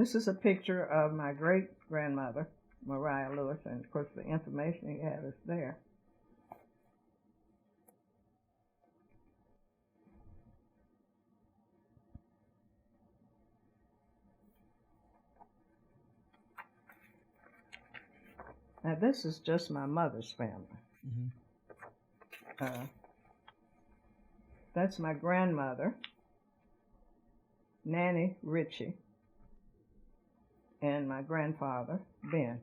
This is a picture of my great-grandmother, Mariah Lewis, and of course the information you have is there. Now this is just my mother's family. Mm-hmm. That's my grandmother, Nanny Ritchie, and my grandfather, Ben.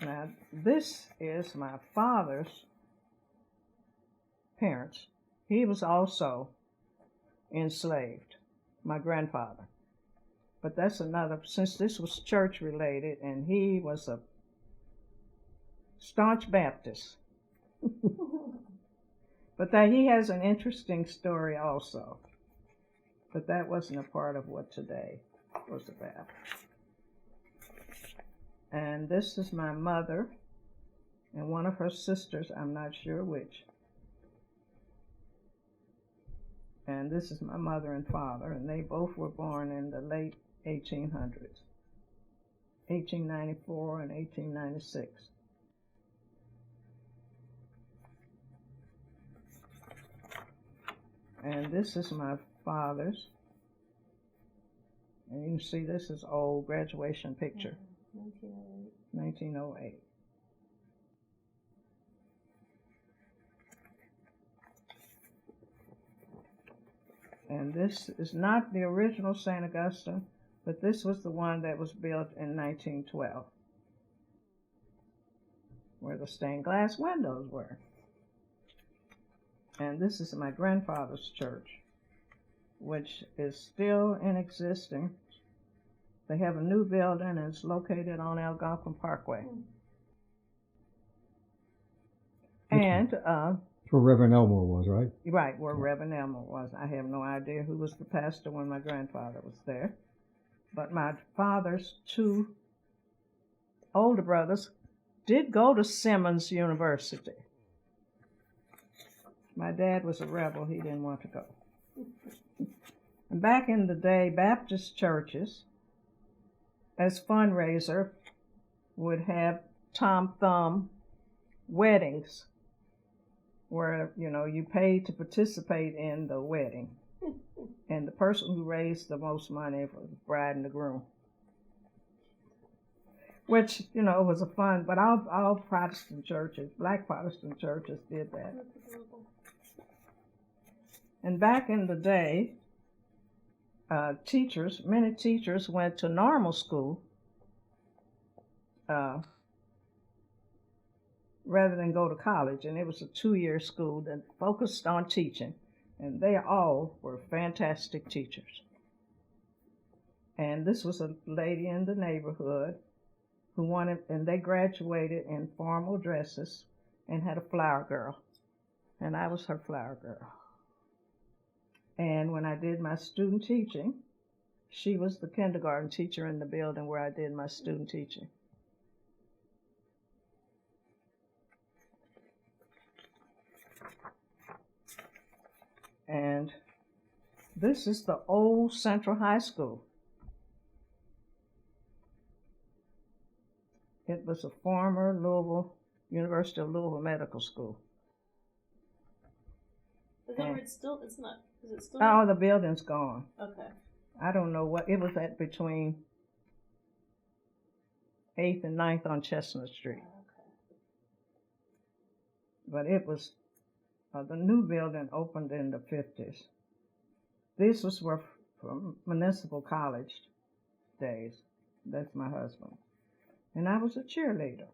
Now, this is my father's parents. He was also enslaved, my grandfather. But that's another, since this was church related, and he was a staunch Baptist. But that he has an interesting story also. But that wasn't a part of what today was about. And this is my mother and one of her sisters, I'm not sure which. And this is my mother and father, and they both were born in the late 1800s, 1894 and 1896. And this is my father's. And you can see this is old graduation picture. 1908. And this is not the original St. Augustine, but this was the one that was built in 1912, where the stained glass windows were. And this is my grandfather's church, which is still in existence. They have a new building, and it's located on Algonquin Parkway. And where Reverend Elmore was, right? Right, where Reverend Elmore was. I have no idea who was the pastor when my grandfather was there. But my father's two older brothers did go to Simmons University. My dad was a rebel. He didn't want to go. And back in the day, Baptist churches, as fundraiser, would have Tom Thumb weddings where, you paid to participate in the wedding. And the person who raised the most money was the bride and the groom. Which, was a fun, but all Protestant churches, black Protestant churches did that. And back in the day, many teachers went to normal school rather than go to college. And it was a 2-year school that focused on teaching. And they all were fantastic teachers. And this was a lady in the neighborhood who and they graduated in formal dresses and had a flower girl. And I was her flower girl. And when I did my student teaching, she was the kindergarten teacher in the building where I did my student teaching. And this is the old Central High School. It was a former University of Louisville Medical School. Is that where it's not, is it still? Oh, the building's gone. Okay. I don't know what, it was at between 8th and 9th on Chestnut Street. Okay. But it was, the new building opened in the 50s. This was from municipal college days. That's my husband. And I was a cheerleader.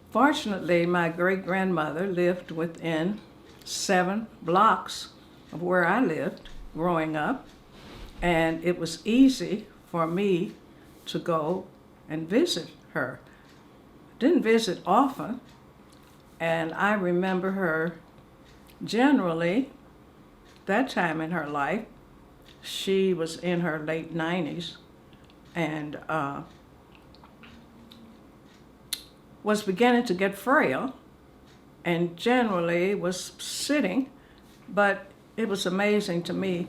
Fortunately, my great-grandmother lived within 7 blocks of where I lived growing up, and it was easy for me to go and visit her. Didn't visit often, and I remember her generally, that time in her life, she was in her late 90s and was beginning to get frail and generally was sitting, but it was amazing to me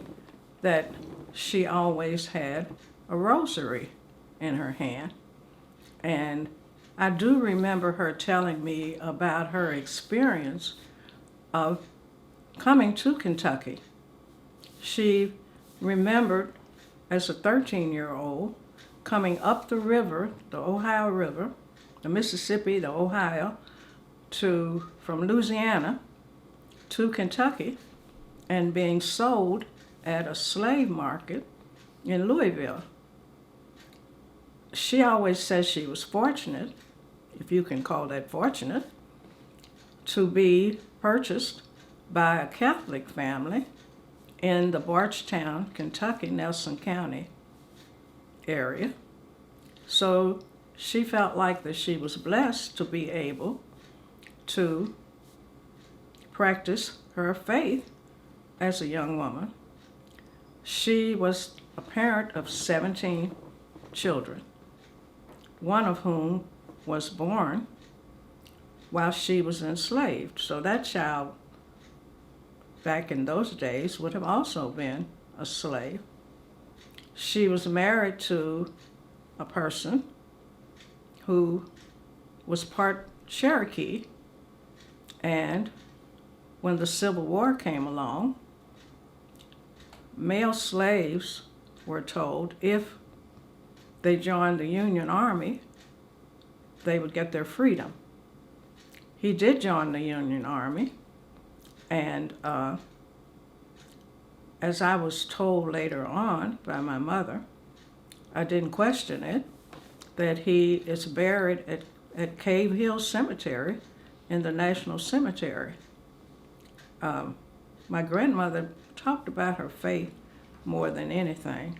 that she always had a rosary in her hand. And I do remember her telling me about her experience of coming to Kentucky. She remembered as a 13-year-old coming up the river, the Ohio River, the Mississippi, the Ohio, from Louisiana to Kentucky and being sold at a slave market in Louisville. She always says she was fortunate, if you can call that fortunate, to be purchased by a Catholic family in the Bardstown, Kentucky, Nelson County area. So she felt like that she was blessed to be able to practice her faith as a young woman. She was a parent of 17 children, one of whom was born while she was enslaved. So that child, back in those days, would have also been a slave. She was married to a person who was part Cherokee, and when the Civil War came along, male slaves were told if they joined the Union Army, they would get their freedom. He did join the Union Army, and as I was told later on by my mother, I didn't question it, that he is buried at Cave Hill Cemetery in the National Cemetery. My grandmother talked about her faith more than anything,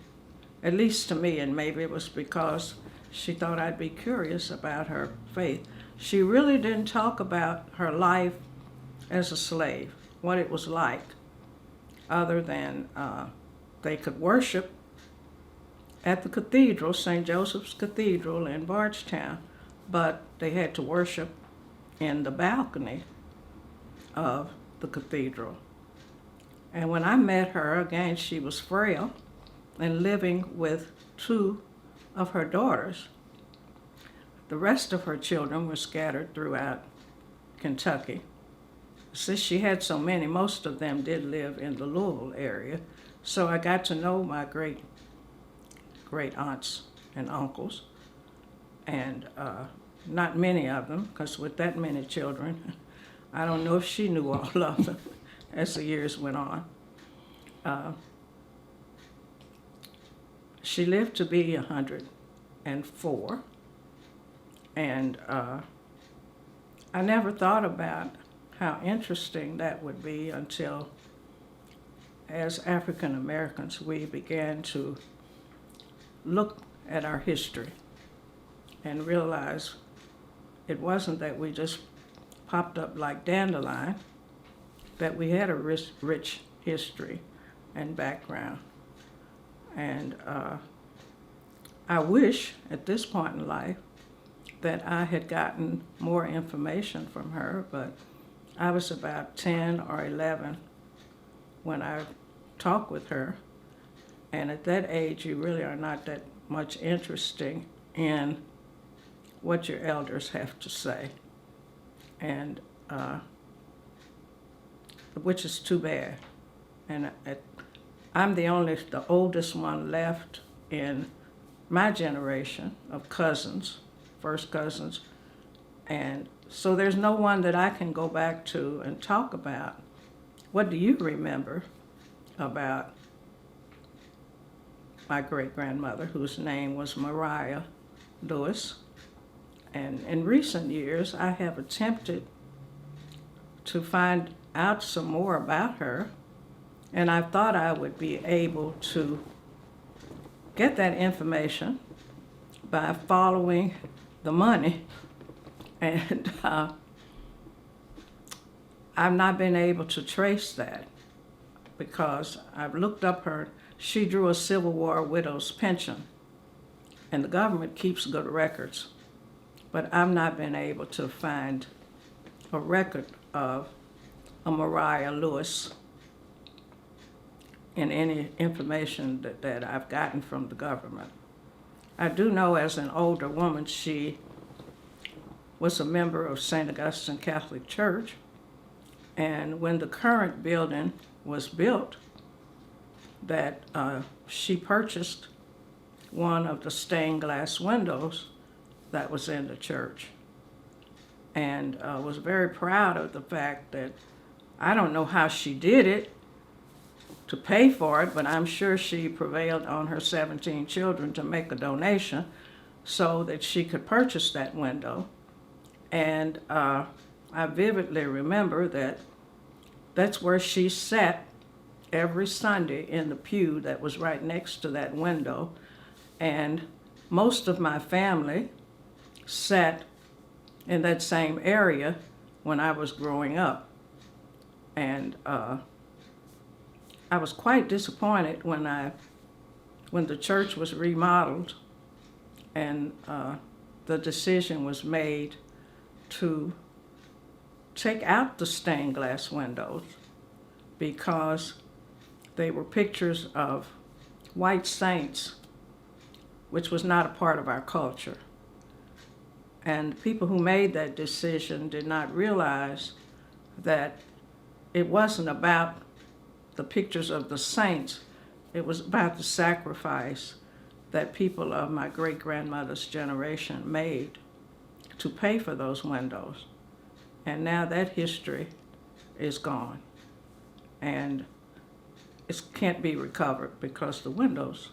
at least to me, and maybe it was because she thought I'd be curious about her faith. She really didn't talk about her life as a slave, what it was like, other than they could worship at the cathedral, St. Joseph's Cathedral in Bardstown, but they had to worship in the balcony of the cathedral. And when I met her, again, she was frail and living with two of her daughters. The rest of her children were scattered throughout Kentucky. Since she had so many, most of them did live in the Louisville area. So I got to know my great aunts and uncles, and not many of them, because with that many children, I don't know if she knew all of them as the years went on. She lived to be 104, and I never thought about how interesting that would be until, as African Americans, we began to look at our history and realize it wasn't that we just popped up like dandelion, that we had a rich history and background. And I wish at this point in life that I had gotten more information from her, but I was about 10 or 11 when I talked with her. And at that age, you really are not that much interested in what your elders have to say, and which is too bad. And I'm the oldest one left in my generation of cousins, first cousins, and so there's no one that I can go back to and talk about. What do you remember about my great-grandmother, whose name was Mariah Lewis? And in recent years, I have attempted to find out some more about her, and I thought I would be able to get that information by following the money, and I've not been able to trace that, because I've looked up her she drew a Civil War widow's pension, and the government keeps good records, but I've not been able to find a record of a Maria Lewis in any information that I've gotten from the government. I do know as an older woman she was a member of St. Augustine Catholic Church, and when the current building was built, that she purchased one of the stained glass windows that was in the church, and was very proud of the fact that, I don't know how she did it to pay for it, but I'm sure she prevailed on her 17 children to make a donation so that she could purchase that window. And I vividly remember that that's where she sat every Sunday in the pew that was right next to that window. And most of my family sat in that same area when I was growing up. And I was quite disappointed when the church was remodeled and the decision was made to take out the stained glass windows because they were pictures of white saints, which was not a part of our culture. And people who made that decision did not realize that it wasn't about the pictures of the saints, it was about the sacrifice that people of my great-grandmother's generation made to pay for those windows. And now that history is gone. And it can't be recovered because the windows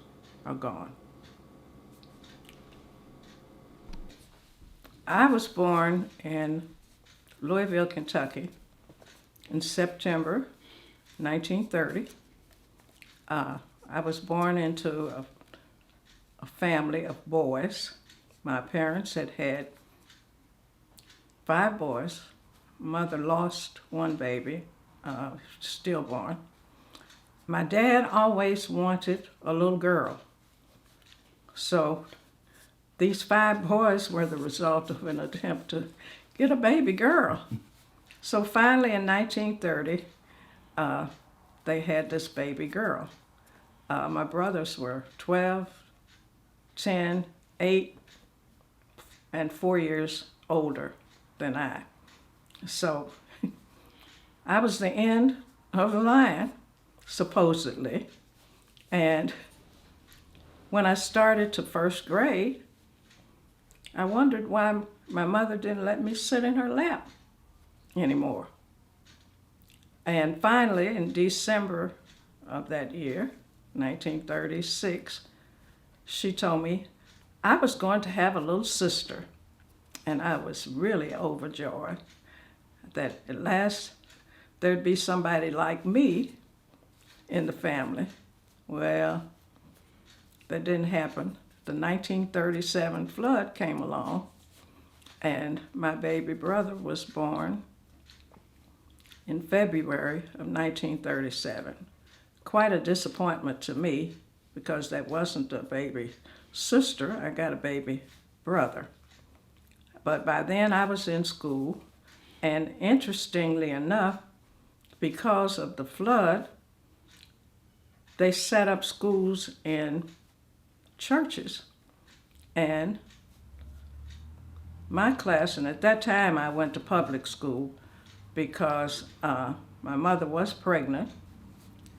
are gone. I was born in Louisville, Kentucky in September 1930. I was born into a family of boys. My parents had 5 boys. Mother lost one baby, stillborn. My dad always wanted a little girl. So these 5 boys were the result of an attempt to get a baby girl. So finally in 1930, they had this baby girl. My brothers were 12, 10, 8, and 4 years older than I. So I was the end of the line, supposedly. And when I started to first grade, I wondered why my mother didn't let me sit in her lap anymore. And finally, in December of that year, 1936, she told me I was going to have a little sister. And I was really overjoyed that at last there'd be somebody like me in the family. Well, that didn't happen. The 1937 flood came along, and my baby brother was born in February of 1937. Quite a disappointment to me because that wasn't a baby sister. I got a baby brother. But by then I was in school, and interestingly enough, because of the flood, they set up schools in churches. And my class, and at that time I went to public school because my mother was pregnant,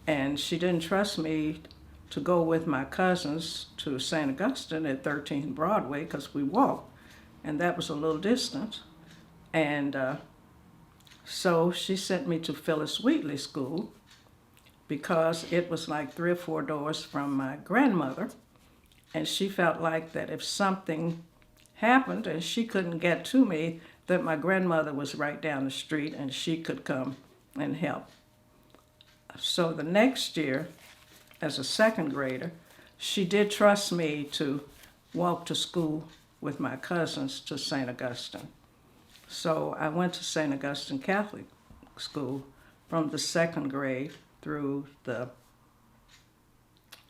and she didn't trust me to go with my cousins to St. Augustine at 13th Broadway because we walked. And that was a little distance. And so she sent me to Phyllis Wheatley School because it was like 3 or 4 doors from my grandmother. And she felt like that if something happened and she couldn't get to me, that my grandmother was right down the street and she could come and help. So the next year, as a second grader, she did trust me to walk to school with my cousins to St. Augustine. So I went to St. Augustine Catholic School from the second grade through the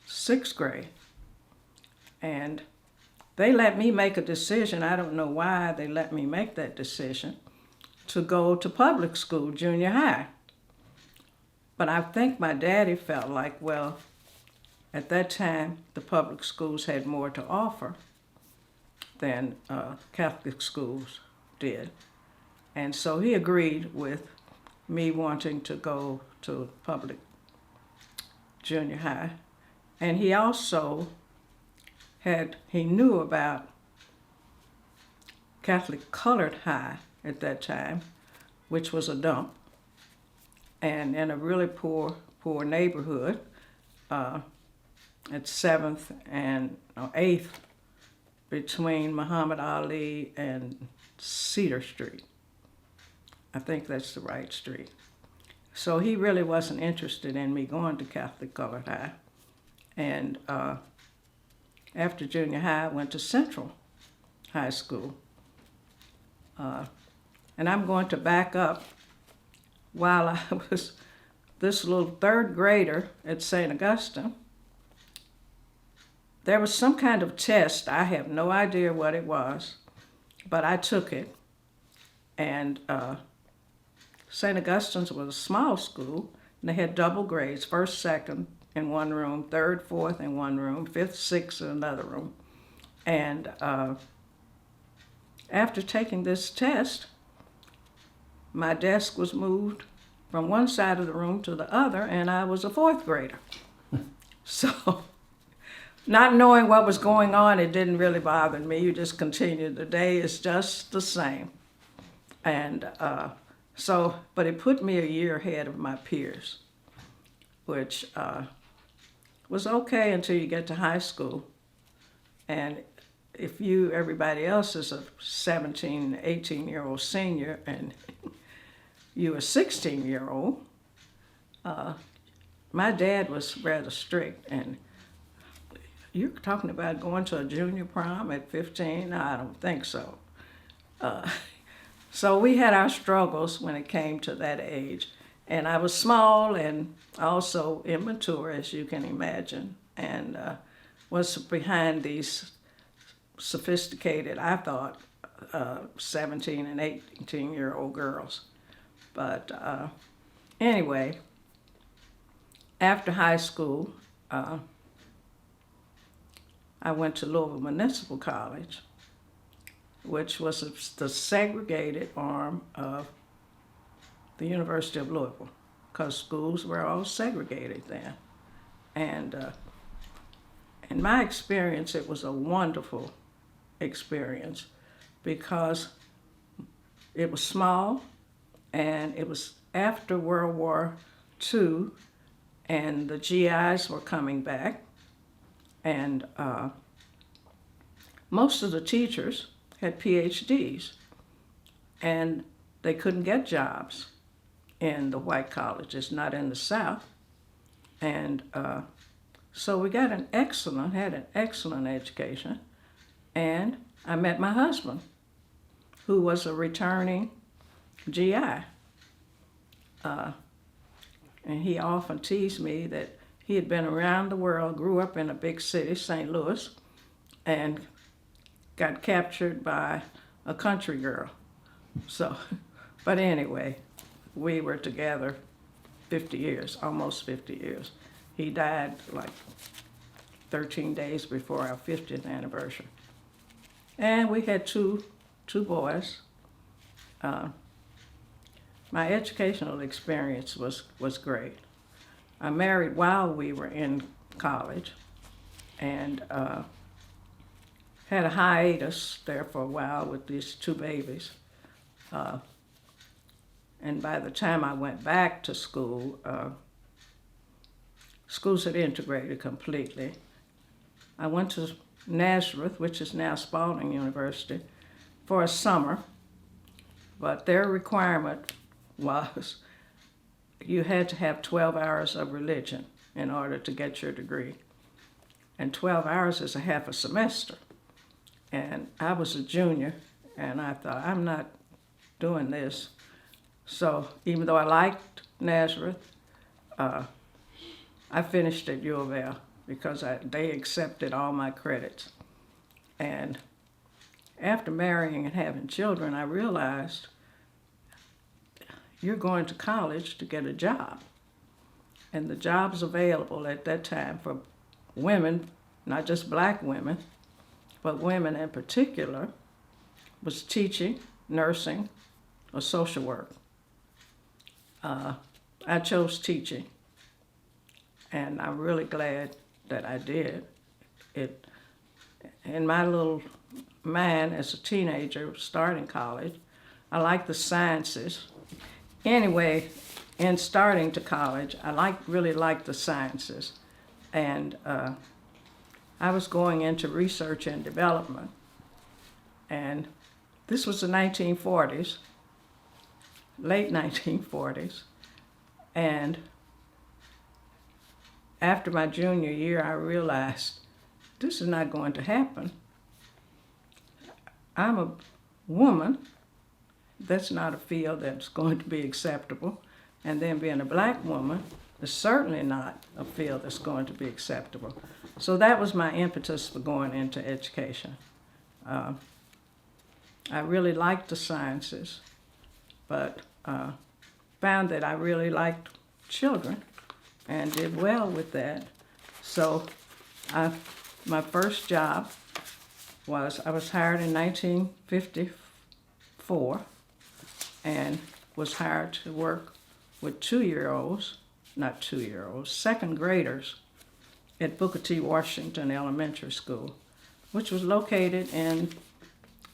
6th grade. And they let me make a decision. I don't know why they let me make that decision to go to public school, junior high. But I think my daddy felt like, well, at that time, the public schools had more to offer than Catholic schools did. And so he agreed with me wanting to go to public junior high. And he also he knew about Catholic colored high at that time, which was a dump, and in a really poor neighborhood at 7th and 8th between Muhammad Ali and Cedar Street. I think that's the right street. So he really wasn't interested in me going to Catholic colored high. And after junior high, I went to Central High School. And I'm going to back up. While I was this little 3rd grader at St. Augustine, there was some kind of test. I have no idea what it was, but I took it. And St. Augustine's was a small school, and they had double grades, 1st, 2nd in one room, 3rd, 4th in one room, 5th, 6th in another room. And after taking this test, my desk was moved from one side of the room to the other, and I was a 4th grader. So, not knowing what was going on, it didn't really bother me. You just continued. The day is just the same. And but it put me a year ahead of my peers, which was okay until you get to high school. And if everybody else is a 17, 18-year-old senior and you a 16-year-old, my dad was rather strict. And you're talking about going to a junior prom at 15? No, I don't think so. So we had our struggles when it came to that age. And I was small and also immature, as you can imagine, and was behind these sophisticated, I thought, 17 and 18-year-old girls. But anyway, after high school, I went to Louisville Municipal College, which was the segregated arm of the University of Louisville, because schools were all segregated then. And in my experience, it was a wonderful experience because it was small and it was after World War II and the GIs were coming back, and most of the teachers had PhDs and they couldn't get jobs in the white colleges, not in the South. And so we got had an excellent education. And I met my husband, who was a returning GI. And he often teased me that he had been around the world, grew up in a big city, St. Louis, and got captured by a country girl. So, but anyway, we were together 50 years, almost 50 years. He died like 13 days before our 50th anniversary. And we had two boys. My educational experience was great. I married while we were in college and had a hiatus there for a while with these 2 babies. And by the time I went back to school, schools had integrated completely. I went to Nazareth, which is now Spalding University, for a summer, but their requirement was you had to have 12 hours of religion in order to get your degree. And 12 hours is a half a semester. And I was a junior, and I thought, I'm not doing this. So even though I liked Nazareth, I finished at U of L because they accepted all my credits. And after marrying and having children, I realized you're going to college to get a job. And the jobs available at that time for women, not just black women, but women in particular, was teaching, nursing, or social work. I chose teaching, and I'm really glad that I did. It, in my little mind as a teenager starting college, I liked the sciences. Anyway, in starting to college, I really liked the sciences, and I was going into research and development, and this was the 1940s, late 1940s, and after my junior year, I realized this is not going to happen. I'm a woman. That's not a field that's going to be acceptable. And then being a black woman is certainly not a field that's going to be acceptable. So that was my impetus for going into education. I really liked the sciences, but found that I really liked children and did well with that. So my first job was, I was hired in 1954 and was hired to work with second graders at Booker T. Washington Elementary School, which was located in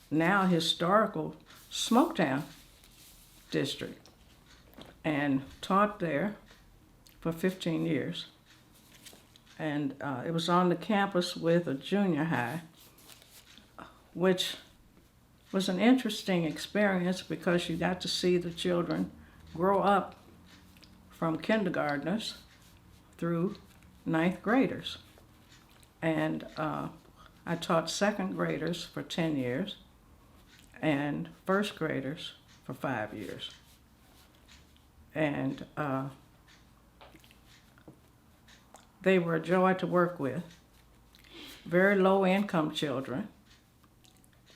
now historical Smoketown district, and taught there for 15 years. And it was on the campus with a junior high, which was an interesting experience because you got to see the children grow up from kindergartners through ninth graders. And I taught second graders for 10 years and first graders for 5 years. And they were a joy to work with. Very low income children,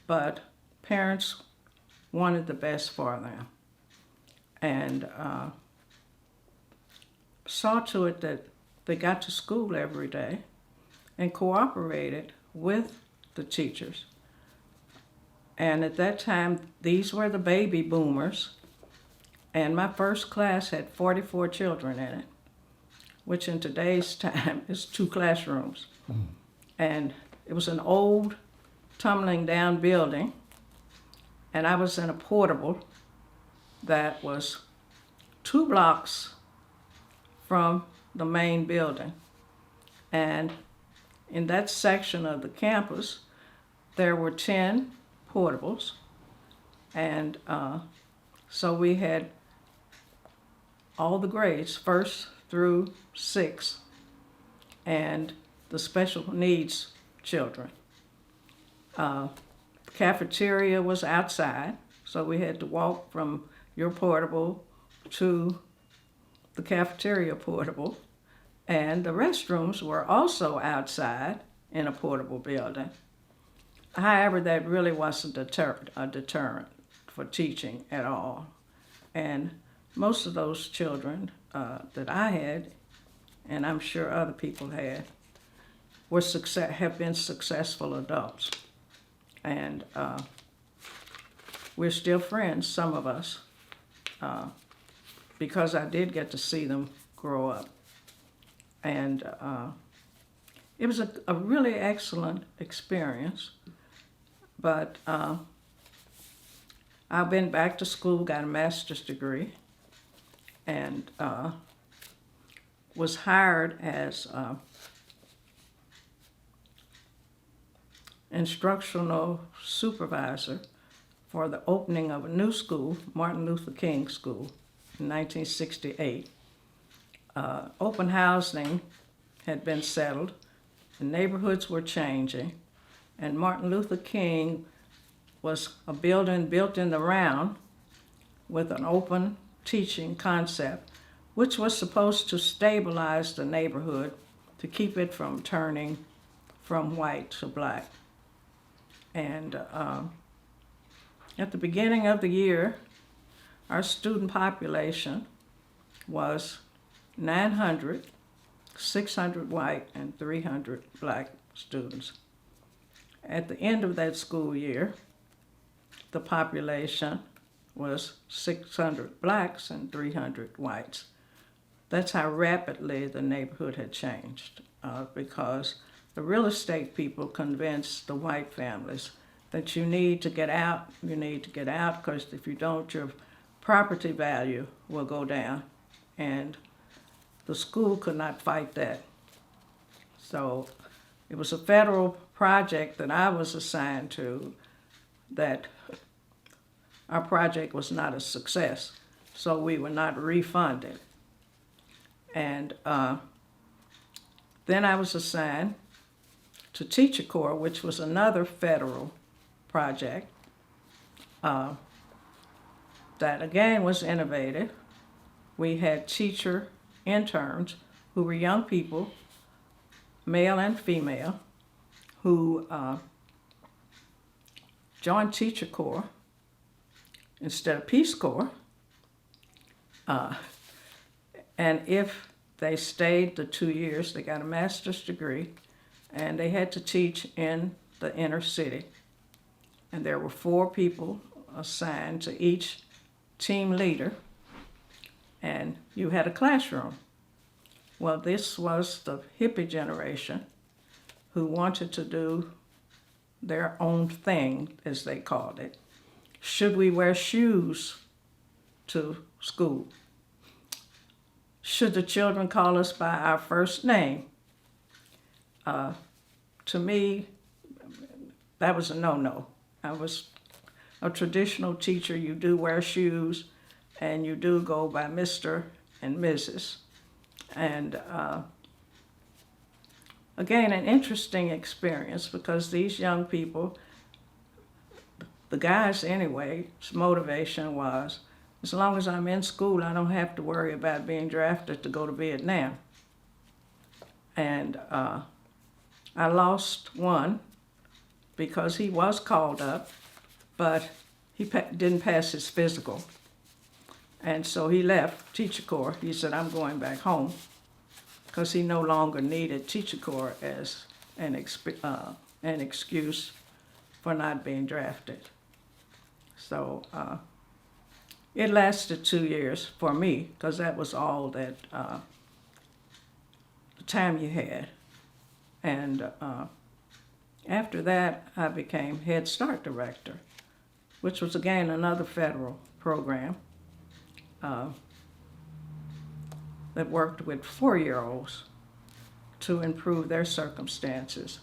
but parents wanted the best for them. And saw to it that they got to school every day and cooperated with the teachers. And at that time, these were the baby boomers, and my first class had 44 children in it, which in today's time is 2 classrooms. And it was an old, tumbling down building, and I was in a portable that was 2 blocks from the main building. And in that section of the campus, there were 10 portables, and so we had all the grades, 1st through 6th, and the special needs children. The cafeteria was outside, so we had to walk from your portable to the cafeteria portable, and the restrooms were also outside in a portable building. However, that really wasn't a deterrent for teaching at all. And most of those children that I had, and I'm sure other people had, have been successful adults. And we're still friends, some of us, because I did get to see them grow up. And it was a really excellent experience. But I've been back to school, got a master's degree, and was hired as instructional supervisor for the opening of a new school, Martin Luther King School, in 1968. Open housing had been settled, the neighborhoods were changing, and Martin Luther King was a building built in the round with an open teaching concept, which was supposed to stabilize the neighborhood, to to keep it from turning from white to black. And at the beginning of the year, our student population was 900, 600 white, and 300 black students. At the end of that school year, the population was 600 blacks and 300 whites. That's how rapidly the neighborhood had changed, because the real estate people convinced the white families that you need to get out, because if you don't, your property value will go down. And the school could not fight that. So it was a federal project that I was assigned to, that our project was not a success, so we were not refunded. And then I was assigned to Teacher Corps, which was another federal project that again was innovative. We had teacher interns who were young people, male and female, who joined Teacher Corps instead of Peace Corps. And if they stayed the 2 years, they got a master's degree, and they had to teach in the inner city. And there were 4 people assigned to each team leader, and you had a classroom. Well, this was the hippie generation who wanted to do their own thing, as they called it. Should we wear shoes to school? Should the children call us by our first name? To me, that was a no-no. I was a traditional teacher. You do wear shoes, and you do go by Mr. and Mrs. And again, an interesting experience, because these young people, the guys anyway, motivation was, as long as I'm in school, I don't have to worry about being drafted to go to Vietnam. And I lost one because he was called up, but he didn't pass his physical. And so he left Teacher Corps. He said, I'm going back home, because he no longer needed Teacher Corps as an excuse for not being drafted. So it lasted 2 years for me, because that was all that the time you had. And after that, I became Head Start director, which was again another federal program that worked with 4-year-olds to improve their circumstances.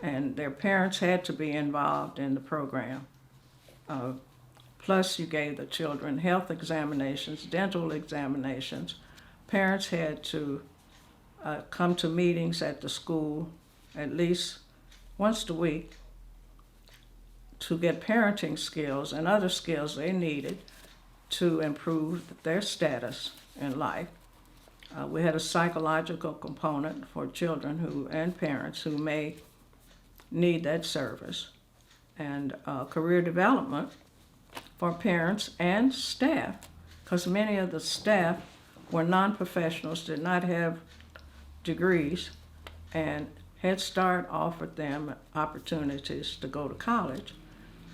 And their parents had to be involved in the program. Plus, you gave the children health examinations, dental examinations. Parents had to come to meetings at the school at least once a week to get parenting skills and other skills they needed to improve their status in life. We had a psychological component for children and parents who may need that service, and career development for parents and staff, because many of the staff were non-professionals, did not have degrees, and Head Start offered them opportunities to go to college.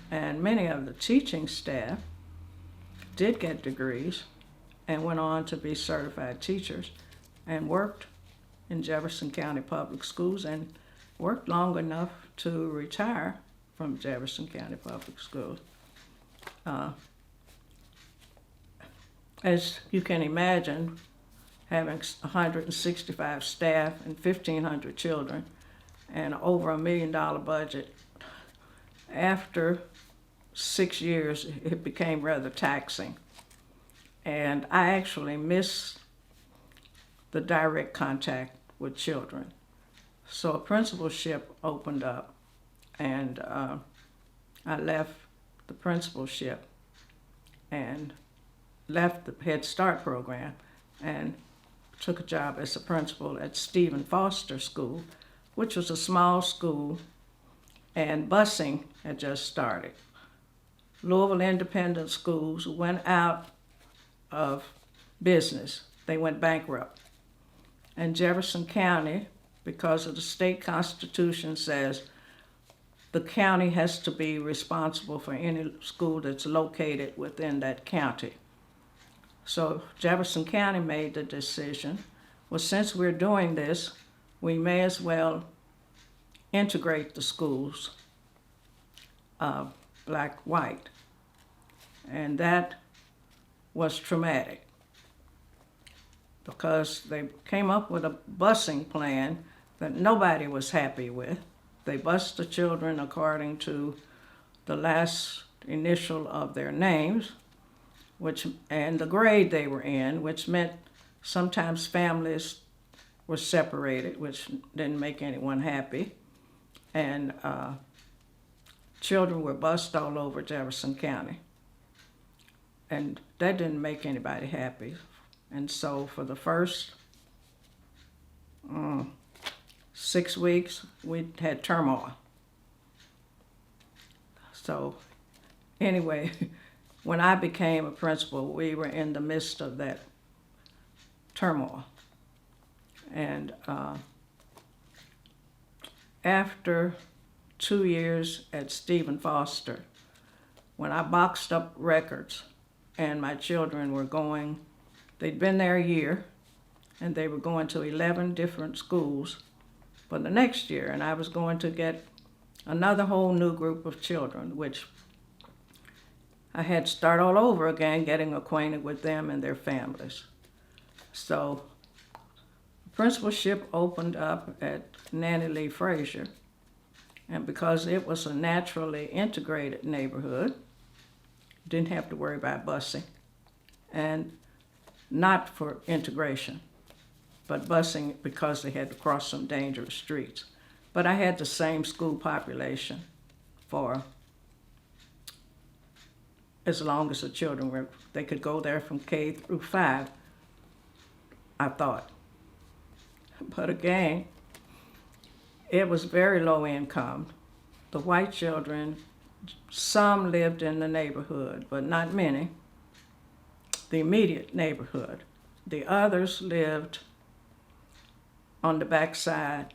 And many of the teaching staff did get degrees and went on to be certified teachers and worked in Jefferson County Public Schools and worked long enough to retire from Jefferson County Public Schools. As you can imagine, having 165 staff and 1,500 children and over $1 million budget, after 6 years, it became rather taxing. And I actually missed the direct contact with children. So a principalship opened up, and I left the principalship and left the Head Start program and took a job as a principal at Stephen Foster School, which was a small school, and busing had just started. Louisville independent schools went out of business. They went bankrupt. And Jefferson County, because of the state constitution, says the county has to be responsible for any school that's located within that county. So Jefferson County made the decision, well, since we're doing this, we may as well integrate the schools, black, white. And that was traumatic because they came up with a busing plan that nobody was happy with. They bused the children according to the last initial of their names, and the grade they were in, which meant sometimes families were separated, which didn't make anyone happy. And children were bused all over Jefferson County. And that didn't make anybody happy. And so for the first 6 weeks, we had turmoil. So anyway, when I became a principal, we were in the midst of that turmoil. And after 2 years at Stephen Foster, when I boxed up records and my children were going, they'd been there a year, and they were going to 11 different schools for the next year, and I was going to get another whole new group of children, which I had to start all over again, getting acquainted with them and their families. So principalship opened up at Nanny Lee Frazier, and because it was a naturally integrated neighborhood, didn't have to worry about busing, and not for integration, but busing because they had to cross some dangerous streets. But I had the same school population for as long as the children were, they could go there from K through 5, I thought. But again, it was very low income. The white children, some lived in the neighborhood, but not many, the immediate neighborhood. The others lived on the backside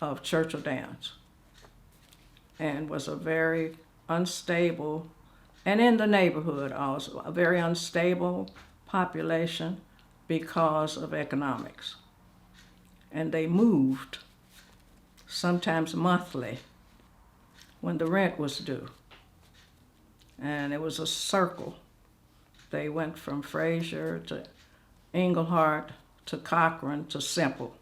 of Churchill Downs, and was a very unstable, and in the neighborhood also, a very unstable population because of economics. And they moved, sometimes monthly, when the rent was due. And it was a circle. They went from Frazier to Englehart to Cochran to Semple.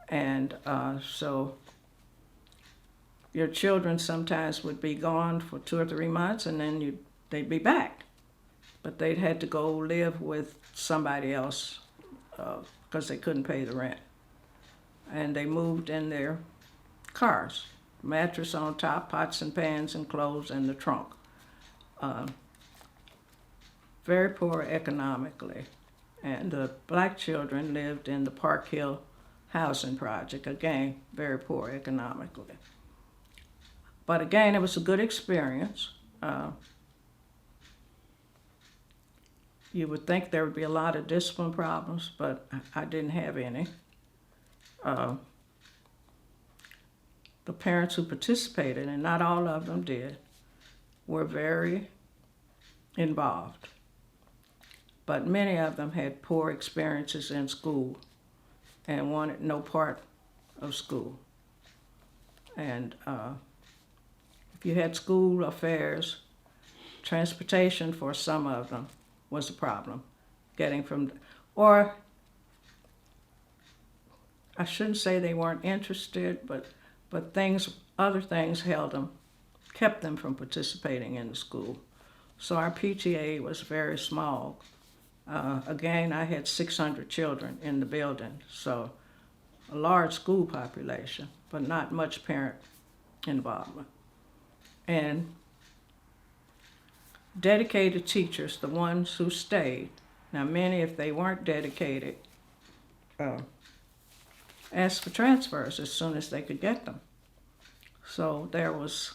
And so your children sometimes would be gone for 2 or 3 months, and then they'd be back. But they'd had to go live with somebody else because they couldn't pay the rent. And they moved in their cars, mattress on top, pots and pans and clothes in the trunk. Very poor economically. And the black children lived in the Park Hill housing project, again, very poor economically. But again, it was a good experience. You would think there would be a lot of discipline problems, but I didn't have any. The parents who participated, and not all of them did, were very involved. But many of them had poor experiences in school and wanted no part of school. And if you had school affairs, transportation for some of them was a problem. Getting from, or I shouldn't say they weren't interested, but other things kept them from participating in the school. So our PTA was very small. Again, I had 600 children in the building, so a large school population, but not much parent involvement. And dedicated teachers, the ones who stayed. Now many, if they weren't dedicated, ask for transfers as soon as they could get them. So there was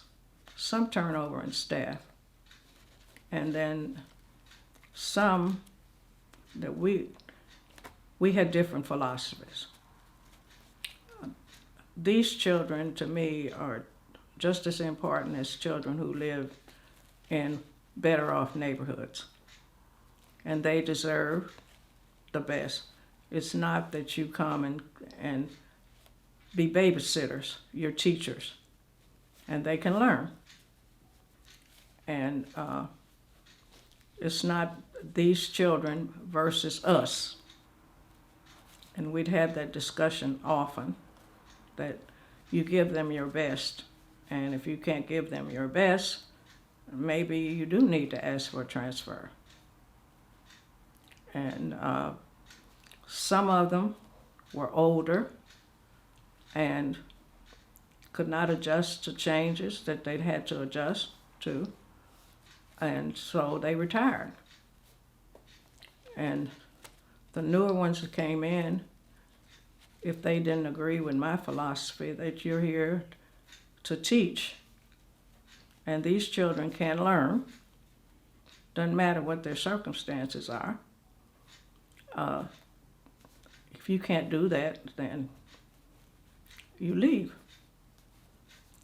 some turnover in staff. And then some that we had different philosophies. These children, to me, are just as important as children who live in better off neighborhoods. And they deserve the best. It's not that you come and be babysitters, you're teachers, and they can learn. And it's not these children versus us. And we'd have that discussion often, that you give them your best. And if you can't give them your best, maybe you do need to ask for a transfer. And some of them were older and could not adjust to changes that they'd had to adjust to. And so they retired. And the newer ones that came in, if they didn't agree with my philosophy that you're here to teach, and these children can learn, doesn't matter what their circumstances are. If you can't do that, then you leave.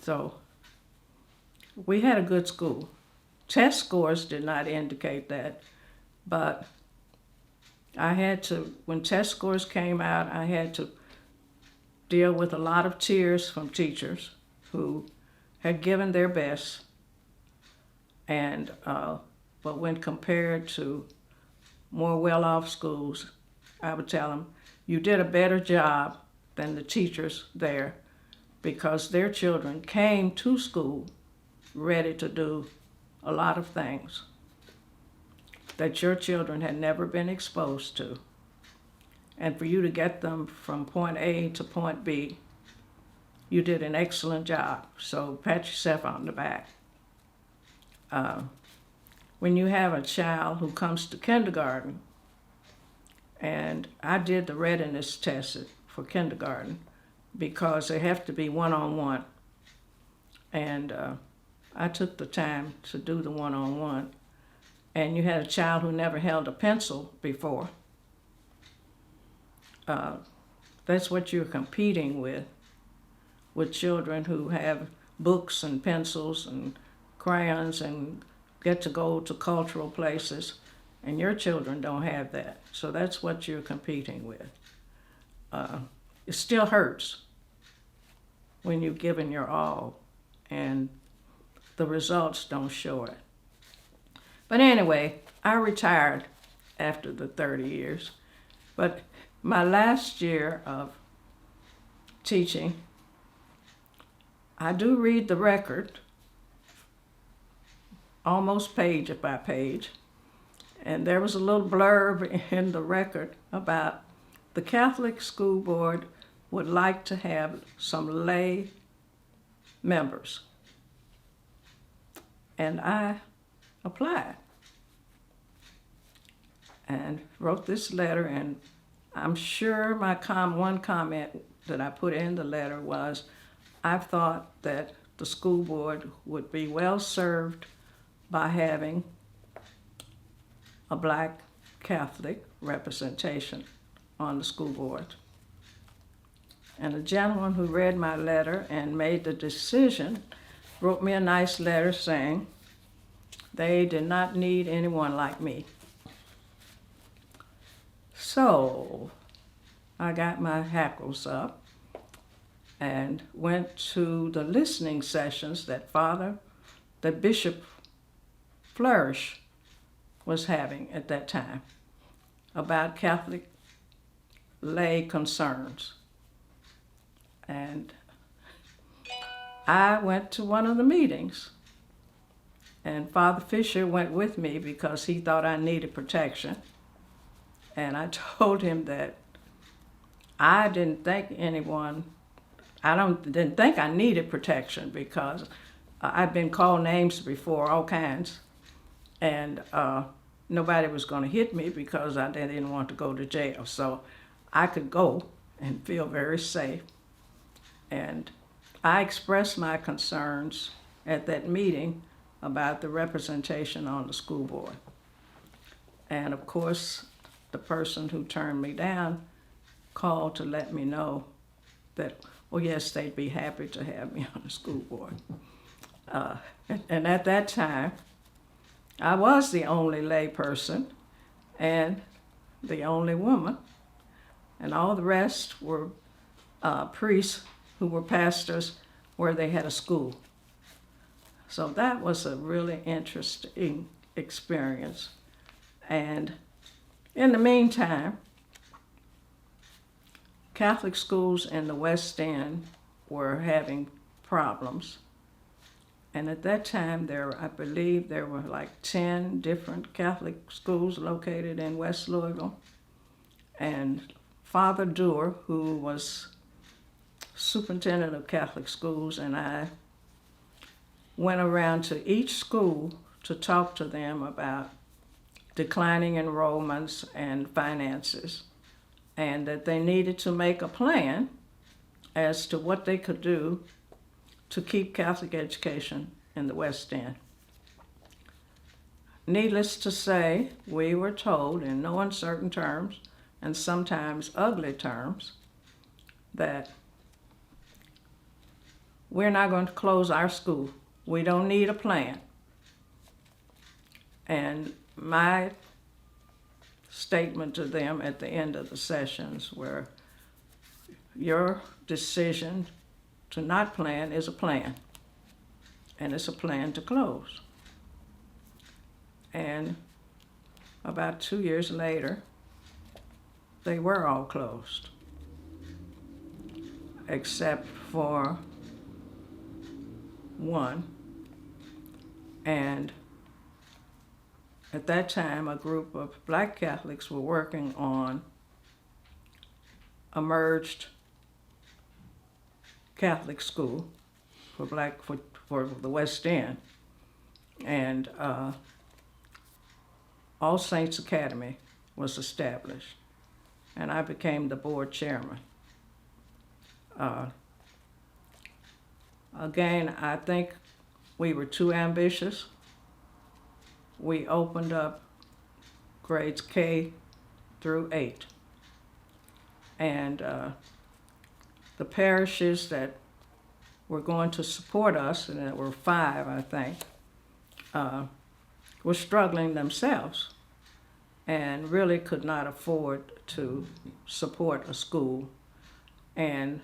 So we had a good school. Test scores did not indicate that, but I had to, when test scores came out, I had to deal with a lot of tears from teachers who had given their best, and but when compared to more well-off schools, I would tell them, you did a better job than the teachers there, because their children came to school ready to do a lot of things that your children had never been exposed to. And for you to get them from point A to point B, you did an excellent job. So pat yourself on the back. When you have a child who comes to kindergarten, and I did the readiness test for kindergarten because they have to be one-on-one. And I took the time to do the one-on-one. And you had a child who never held a pencil before. That's what you're competing with children who have books and pencils and crayons and get to go to cultural places, and your children don't have that. So that's what you're competing with. It still hurts when you've given your all and the results don't show it. But anyway, I retired after the 30 years. But my last year of teaching, I do read the record, almost page by page. And there was a little blurb in the record about the Catholic School Board would like to have some lay members. And I applied and wrote this letter, and I'm sure my one comment that I put in the letter was, I thought that the school board would be well served by having a Black Catholic representation on the school board. And a gentleman who read my letter and made the decision wrote me a nice letter saying they did not need anyone like me. So I got my hackles up and went to the listening sessions that Bishop Flourish was having at that time about Catholic lay concerns. And I went to one of the meetings, and Father Fisher went with me because he thought I needed protection. And I told him that I didn't think I needed protection because I'd been called names before, all kinds, and nobody was going to hit me because I didn't want to go to jail. So I could go and feel very safe. And I expressed my concerns at that meeting about the representation on the school board. And of course, the person who turned me down called to let me know that, oh yes, they'd be happy to have me on the school board. And at that time, I was the only lay person and the only woman, and all the rest were priests who were pastors where they had a school. So that was a really interesting experience. And in the meantime, Catholic schools in the West End were having problems. And at that time, I believe there were like 10 different Catholic schools located in West Louisville. And Father Dewar, who was superintendent of Catholic schools, and I went around to each school to talk to them about declining enrollments and finances, and that they needed to make a plan as to what they could do to keep Catholic education in the West End. Needless to say, we were told in no uncertain terms, and sometimes ugly terms, that we're not going to close our school. We don't need a plan. And my statement to them at the end of the sessions were, your decision to not plan is a plan, and it's a plan to close. And about 2 years later, they were all closed, except for one. And at that time, a group of Black Catholics were working on a merged Catholic school for the West End, and All Saints Academy was established, and I became the board chairman. Again, I think we were too ambitious. We opened up grades K through 8. And the parishes that were going to support us, and there were 5, I think, were struggling themselves and really could not afford to support a school. And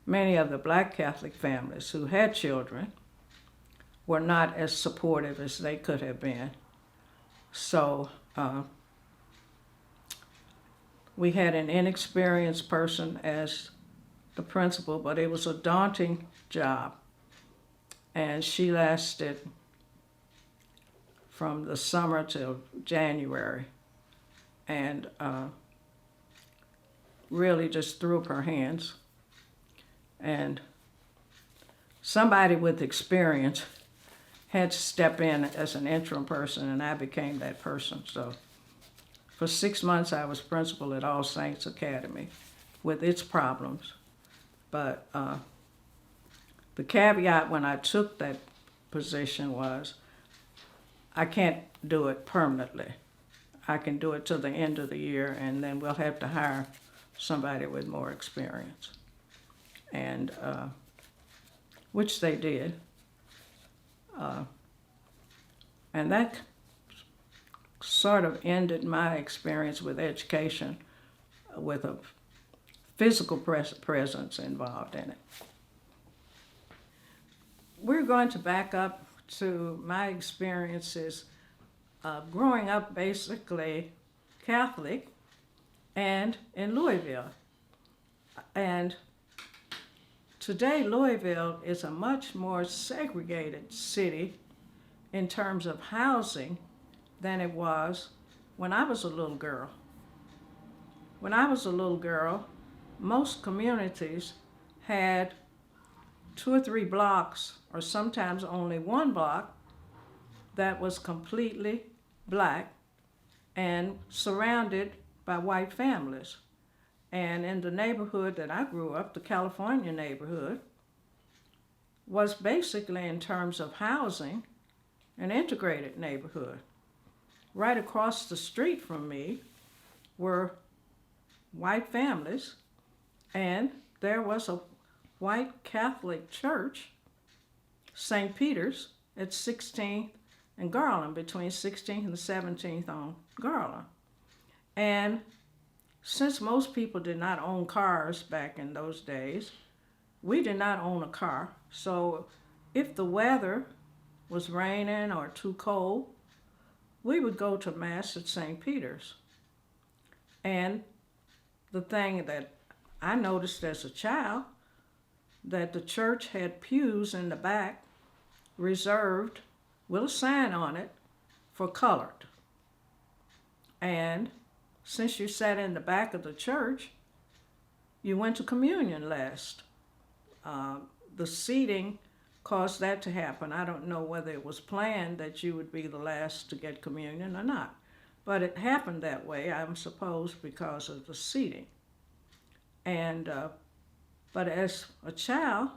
many of the Black Catholic families who had children were not as supportive as they could have been. So we had an inexperienced person as the principal, but it was a daunting job. And she lasted from the summer till January, and really just threw up her hands. And somebody with experience had to step in as an interim person, and I became that person. So for 6 months, I was principal at All Saints Academy with its problems. But the caveat when I took that position was, I can't do it permanently. I can do it till the end of the year, and then we'll have to hire somebody with more experience. And which they did. And that sort of ended my experience with education with a physical presence involved in it. We're going to back up to my experiences growing up basically Catholic and in Louisville. And today, Louisville is a much more segregated city in terms of housing than it was when I was a little girl. When I was a little girl, most communities had 2 or 3 blocks, or sometimes only 1 block, that was completely Black and surrounded by white families. And in the neighborhood that I grew up, the California neighborhood, was basically, in terms of housing, an integrated neighborhood. Right across the street from me were white families, and there was a white Catholic church, St. Peter's, at 16th and Garland, between 16th and 17th on Garland. And since most people did not own cars back in those days, we did not own a car. So if the weather was raining or too cold, we would go to Mass at St. Peter's. And the thing that I noticed as a child, that the church had pews in the back reserved with a sign on it for colored. And since you sat in the back of the church, you went to communion last. The seating caused that to happen. I don't know whether it was planned that you would be the last to get communion or not, but it happened that way, I'm supposed, because of the seating. And but as a child,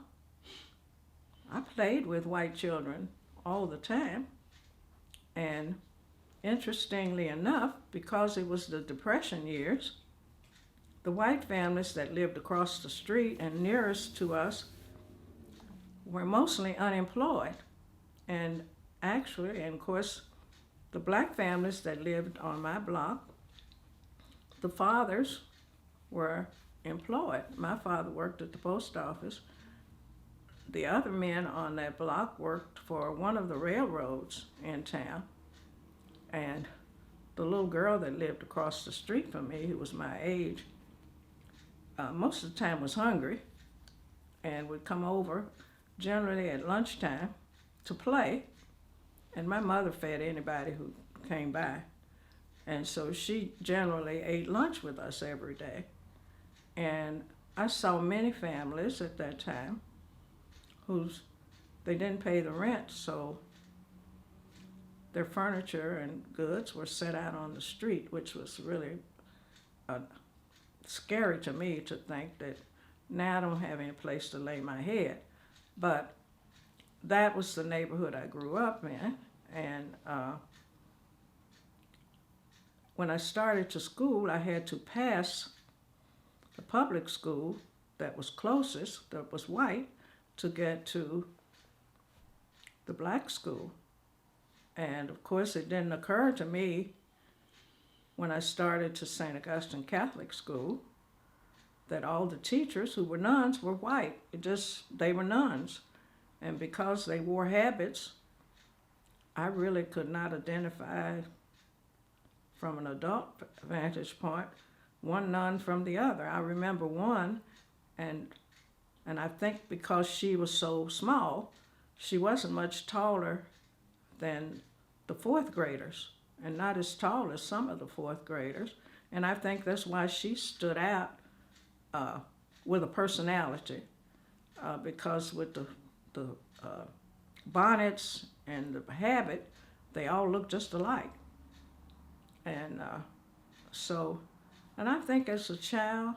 I played with white children all the time. And interestingly enough, because it was the Depression years, the white families that lived across the street and nearest to us were mostly unemployed. And actually, and of course, the black families that lived on my block, the fathers were employed. My father worked at the post office. The other men on that block worked for one of the railroads in town. And the little girl that lived across the street from me, who was my age, most of the time was hungry and would come over generally at lunchtime to play. And my mother fed anybody who came by. And so she generally ate lunch with us every day. And I saw many families at that time they didn't pay the rent, so their furniture and goods were set out on the street, which was really scary to me to think that now I don't have any place to lay my head. But that was the neighborhood I grew up in. And when I started to school, I had to pass the public school that was closest, that was white, to get to the black school. And of course, it didn't occur to me when I started to St. Augustine Catholic School that all the teachers who were nuns were white. They were nuns. And because they wore habits, I really could not identify from an adult vantage point one nun from the other. I remember one, and I think because she was so small, she wasn't much taller than the fourth graders, and not as tall as some of the fourth graders. And I think that's why she stood out with a personality, because with the bonnets and the habit, they all looked just alike. And and I think as a child,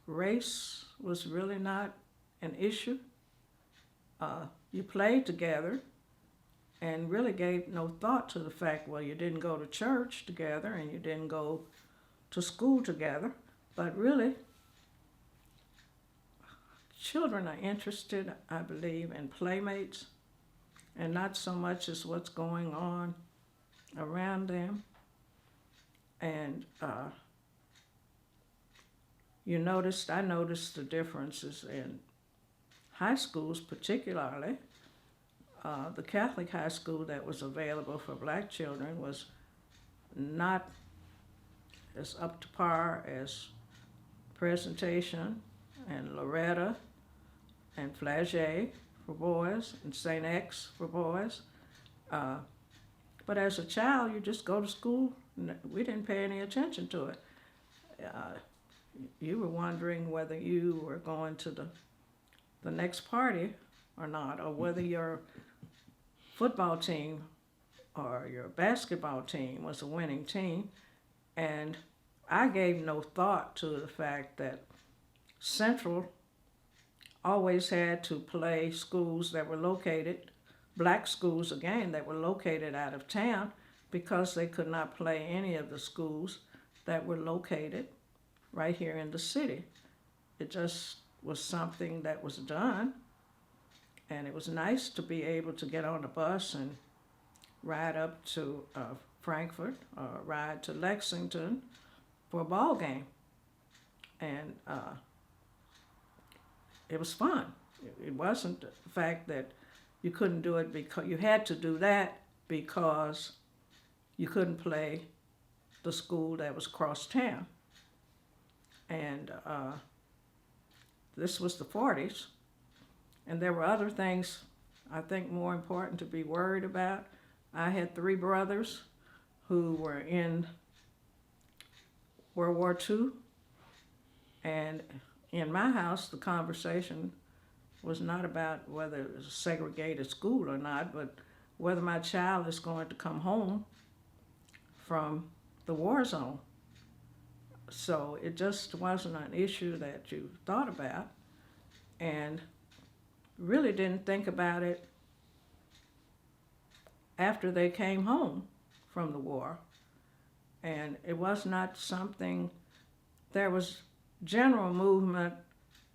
race was really not an issue. You played together and really gave no thought to the fact, well, you didn't go to church together and you didn't go to school together. But really, children are interested, I believe, in playmates and not so much as what's going on around them. And I noticed the differences in high schools, particularly. The Catholic high school that was available for black children was not as up to par as Presentation and Loretta and Flagey for boys and St. X for boys. But as a child, you just go to school. We didn't pay any attention to it. You were wondering whether you were going to the next party or not, or whether your football team or your basketball team was a winning team. And I gave no thought to the fact that Central always had to play schools that were located, black schools again, that were located out of town because they could not play any of the schools that were located right here in the city. It just was something that was done, and it was nice to be able to get on a bus and ride up to Frankfurt or ride to Lexington for a ball game. And it was fun. It wasn't the fact that you couldn't do it because you had to do that because you couldn't play the school that was across town. And this was the 40s, and there were other things I think more important to be worried about. I had 3 brothers who were in World War II, and in my house the conversation was not about whether it was a segregated school or not, but whether my child is going to come home from the war zone. So it just wasn't an issue that you thought about, and really didn't think about it after they came home from the war. And it was not something, there was general movement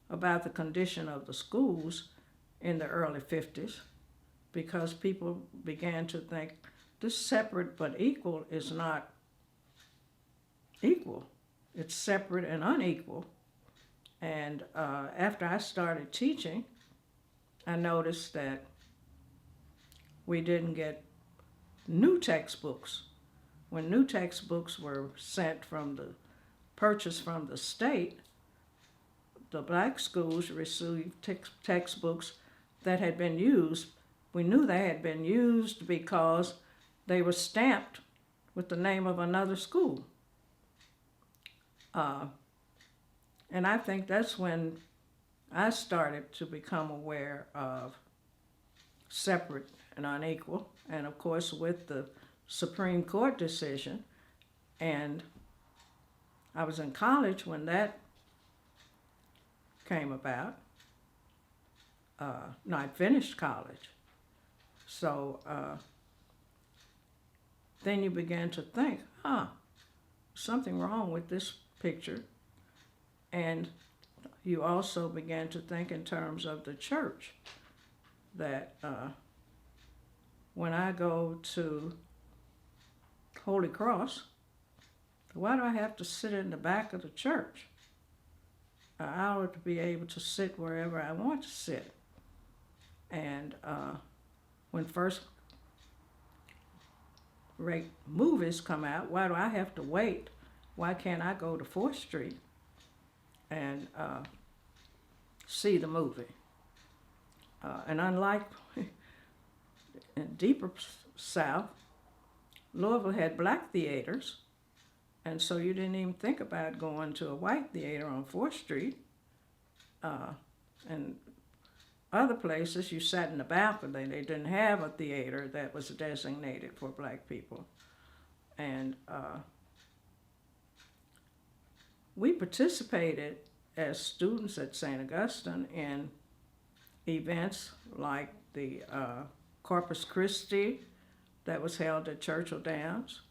about the condition of the schools in the early 50s because people began to think this separate but equal is not equal. It's separate and unequal. And after I started teaching, I noticed that we didn't get new textbooks. When new textbooks were purchased from the state, the black schools received textbooks that had been used. We knew they had been used because they were stamped with the name of another school. And I think that's when I started to become aware of separate and unequal, and of course with the Supreme Court decision. And I was in college when that came about. No, I'd finished college. So then you began to think, something wrong with this picture. And you also began to think in terms of the church, that when I go to Holy Cross, why do I have to sit in the back of the church? I ought to be able to sit wherever I want to sit. And when first-rate movies come out, why do I have to wait? Why can't I go to 4th Street and see the movie? And unlike in deeper South, Louisville had black theaters, and so you didn't even think about going to a white theater on 4th Street. And other places, you sat in the balcony. They didn't have a theater that was designated for black people. And we participated as students at St. Augustine in events like the Corpus Christi that was held at Churchill Downs,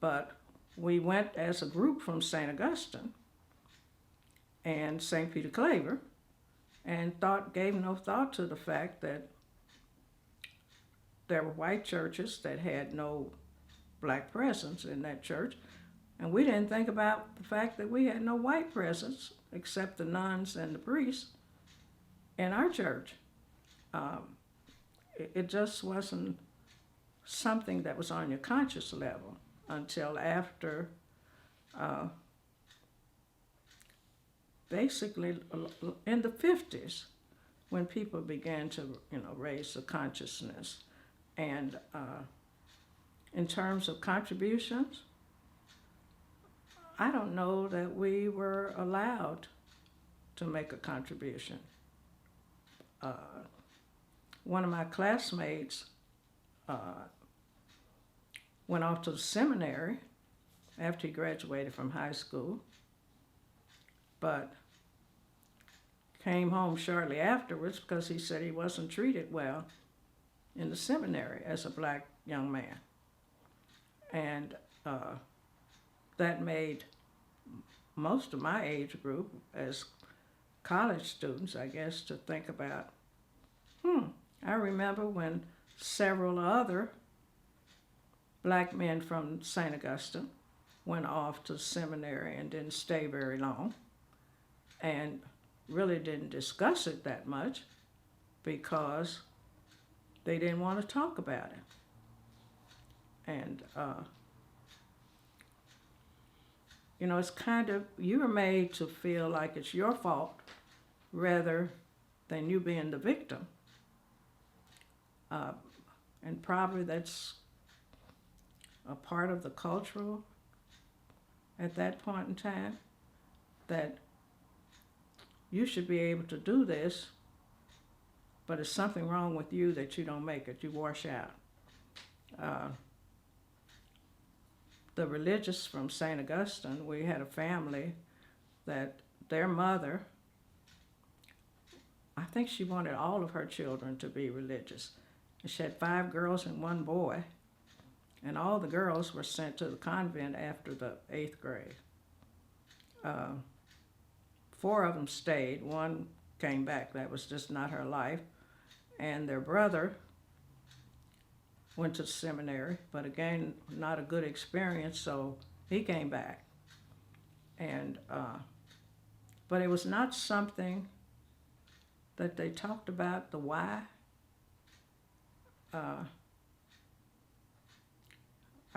but we went as a group from St. Augustine and St. Peter Claver, and gave no thought to the fact that there were white churches that had no black presence in that church, and we didn't think about the fact that we had no white presence except the nuns and the priests in our church. It just wasn't something that was on your conscious level until after basically in the 50s, when people began to raise the consciousness. And in terms of contributions, I don't know that we were allowed to make a contribution. One of my classmates went off to the seminary, after he graduated from high school, but came home shortly afterwards because he said he wasn't treated well in the seminary as a black young man. And that made most of my age group, as college students, I guess, to think about, I remember when several other black men from St. Augustine went off to seminary and didn't stay very long, and really didn't discuss it that much because they didn't want to talk about it. And, it's kind of, you were made to feel like it's your fault rather than you being the victim. And probably that's a part of the cultural at that point in time, that you should be able to do this, but it's something wrong with you that you don't make it, you wash out. The religious from St. Augustine, we had a family that their mother, I think she wanted all of her children to be religious. And she had 5 girls and 1 boy, and all the girls were sent to the convent after the 8th grade. 4 of them stayed, 1 came back, that was just not her life. And their brother went to seminary, but again, not a good experience, so he came back. And, but it was not something that they talked about, the why. I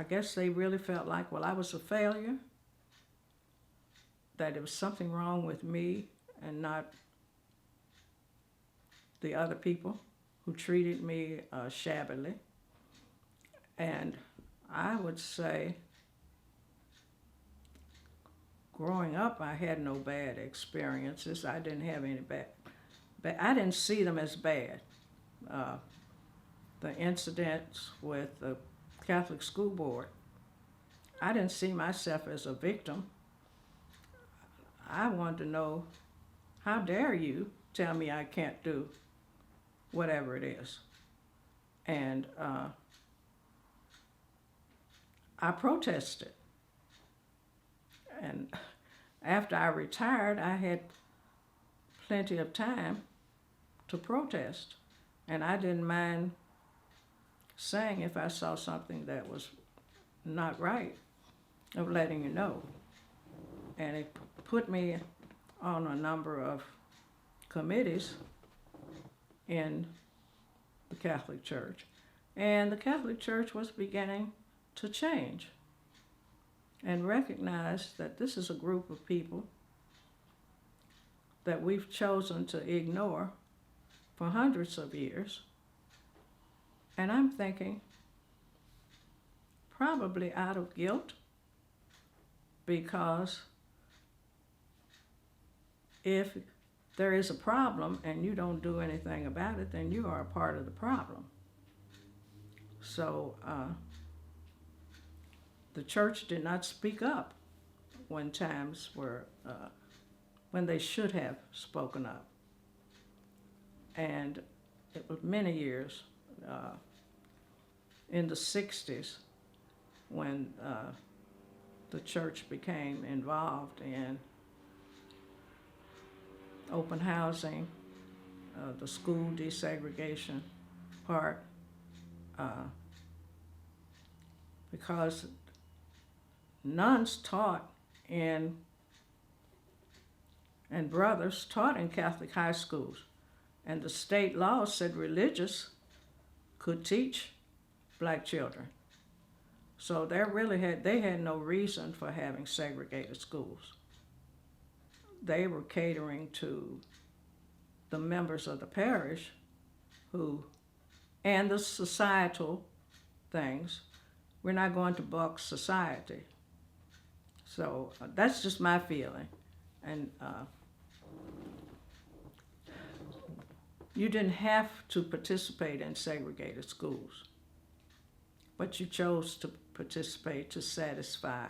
guess they really felt like, well, I was a failure, that there was something wrong with me and not the other people who treated me shabbily. And I would say, growing up, I had no bad experiences. I didn't have any bad, I didn't see them as bad. The incidents with the Catholic School Board, I didn't see myself as a victim. I wanted to know, how dare you tell me I can't do whatever it is? And I protested. And after I retired, I had plenty of time to protest. And I didn't mind saying if I saw something that was not right, of letting you know. And it put me on a number of committees in the Catholic Church. And the Catholic Church was beginning to change and recognize that this is a group of people that we've chosen to ignore for hundreds of years. And I'm thinking, probably out of guilt, because if there is a problem and you don't do anything about it, then you are a part of the problem. So the church did not speak up when times were, when they should have spoken up. And it was many years, in the 60s, when the church became involved in open housing, the school desegregation part, because nuns taught and brothers taught in Catholic high schools, and the state law said religious could teach black children. So they had no reason for having segregated schools. They were catering to the members of the parish who, and the societal things, we're not going to buck society. So that's just my feeling. And you didn't have to participate in segregated schools, but you chose to participate to satisfy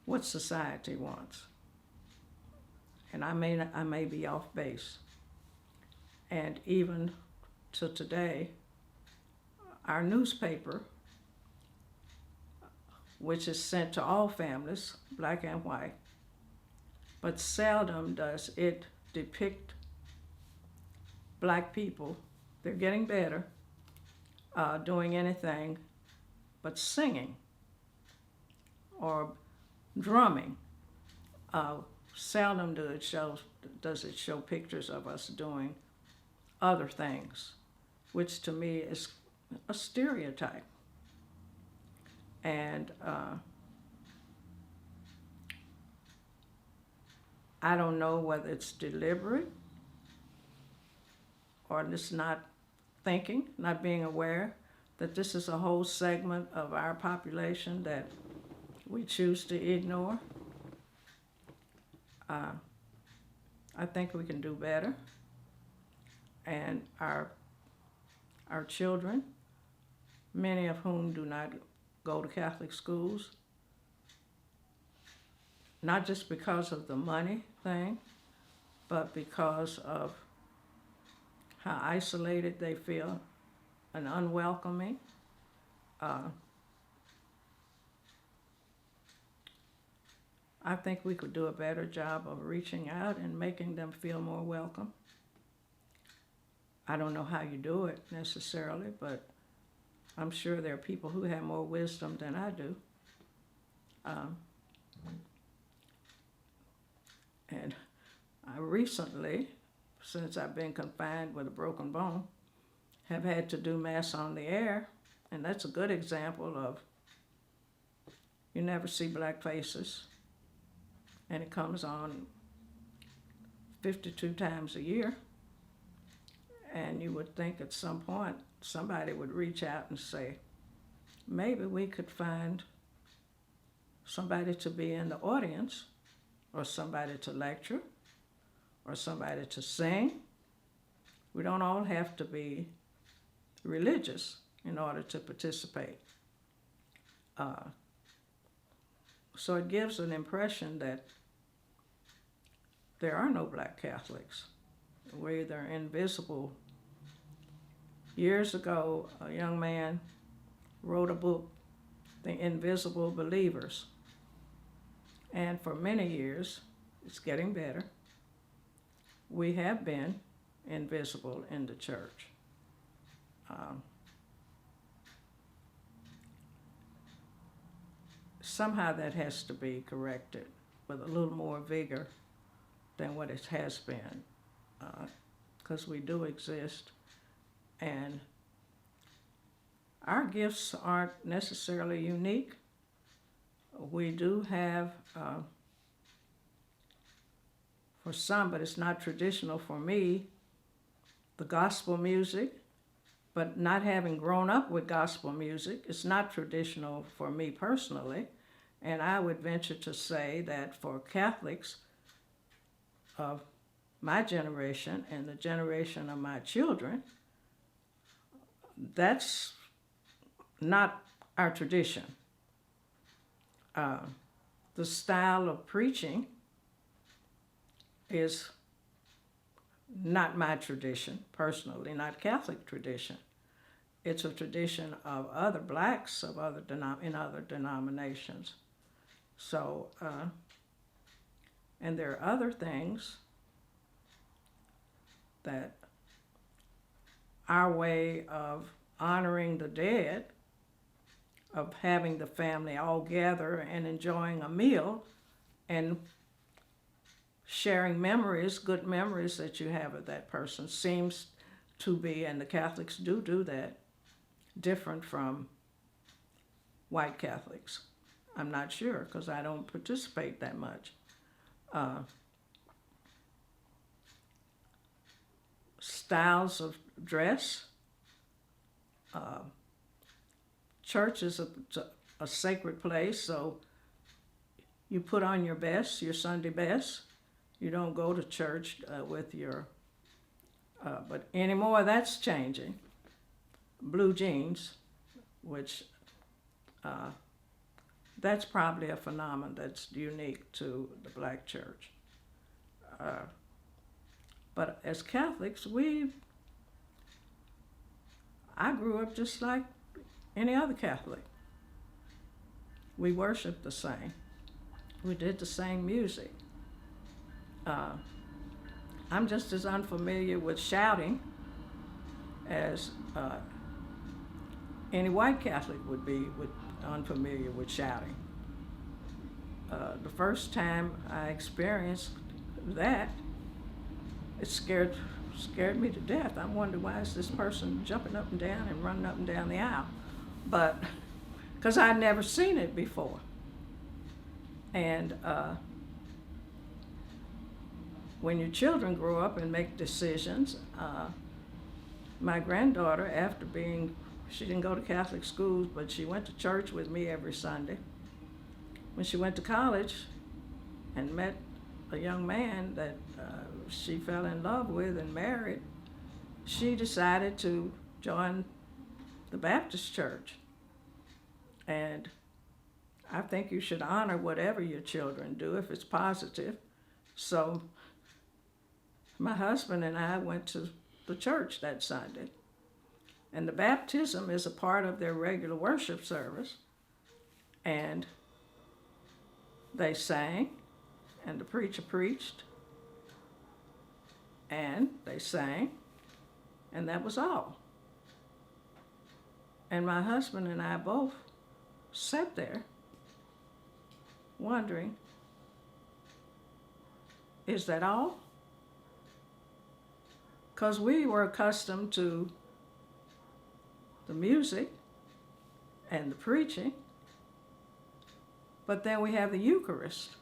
what society wants. And I may be off base. And even to today, our newspaper, which is sent to all families, black and white, but seldom does it depict black people. They're getting better, doing anything but singing or drumming. Seldom does it show pictures of us doing other things, which to me is a stereotype. And I don't know whether it's deliberate or just not thinking, not being aware that this is a whole segment of our population that we choose to ignore. I think we can do better. And our children, many of whom do not go to Catholic schools, not just because of the money thing, but because of how isolated they feel and unwelcoming. I think we could do a better job of reaching out and making them feel more welcome. I don't know how you do it necessarily, but I'm sure there are people who have more wisdom than I do. And I recently, since I've been confined with a broken bone, have had to do Mass on the air, and that's a good example of you never see black faces, and it comes on 52 times a year, and you would think at some point somebody would reach out and say, maybe we could find somebody to be in the audience, or somebody to lecture, or somebody to sing. We don't all have to be religious in order to participate. So it gives an impression that there are no black Catholics. We're either invisible. Years ago, a young man wrote a book, The Invisible Believers. And for many years, it's getting better, we have been invisible in the church. Somehow that has to be corrected with a little more vigor than what it has been, because we do exist, and our gifts aren't necessarily unique. We do have, for some, but it's not traditional for me, the gospel music, but not having grown up with gospel music, it's not traditional for me personally. And I would venture to say that for Catholics of my generation and the generation of my children, that's not our tradition. The style of preaching is not my tradition, personally, not Catholic tradition. It's a tradition of other blacks of in other denominations. So, and there are other things that our way of honoring the dead, of having the family all gather and enjoying a meal and sharing memories, good memories that you have of that person, seems to be, and the Catholics do that, different from white Catholics. I'm not sure because I don't participate that much. Styles of dress. Church is a sacred place, so you put on your best, your Sunday best. You don't go to church with your, but anymore that's changing. Blue jeans, which that's probably a phenomenon that's unique to the black church. But as Catholics, I grew up just like any other Catholic. We worshiped the same. We did the same music. I'm just as unfamiliar with shouting as any white Catholic would be unfamiliar with shouting. The first time I experienced that, it scared me to death. I wondered, why is this person jumping up and down and running up and down the aisle? But because I'd never seen it before. And when your children grow up and make decisions, my granddaughter, after she didn't go to Catholic schools, but she went to church with me every Sunday. When she went to college and met a young man that she fell in love with and married, she decided to join the Baptist church. And I think you should honor whatever your children do if it's positive. So my husband and I went to the church that Sunday. And the baptism is a part of their regular worship service. And they sang, and the preacher preached, and they sang, and that was all. And my husband and I both sat there wondering, is that all? Because we were accustomed to the music and the preaching, but then we have the Eucharist,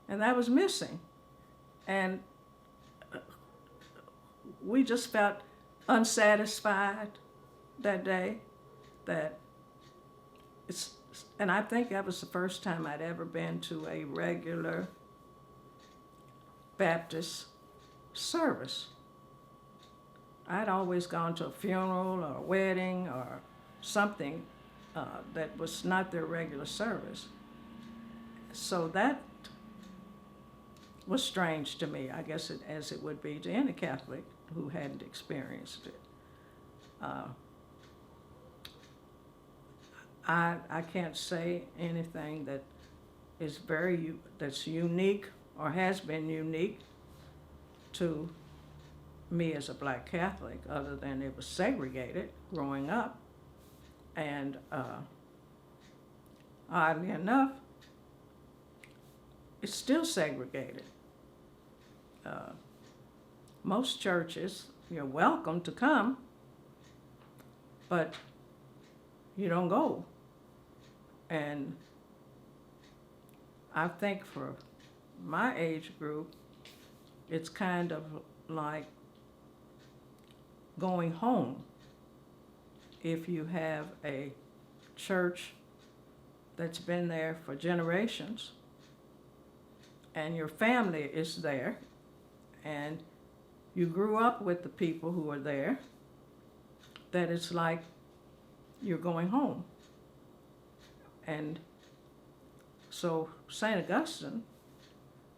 and that was missing. And we just felt unsatisfied that day. And I think that was the first time I'd ever been to a regular Baptist service. I'd always gone to a funeral or a wedding or something that was not their regular service. So that was strange to me, I guess, as it would be to any Catholic who hadn't experienced it. I can't say anything that is that's unique or has been unique to me as a black Catholic, other than it was segregated growing up. And oddly enough, it's still segregated. Most churches, you're welcome to come, but you don't go. And I think for my age group, it's kind of like going home. If you have a church that's been there for generations, and your family is there, and you grew up with the people who are there, that it's like you're going home. And so St. Augustine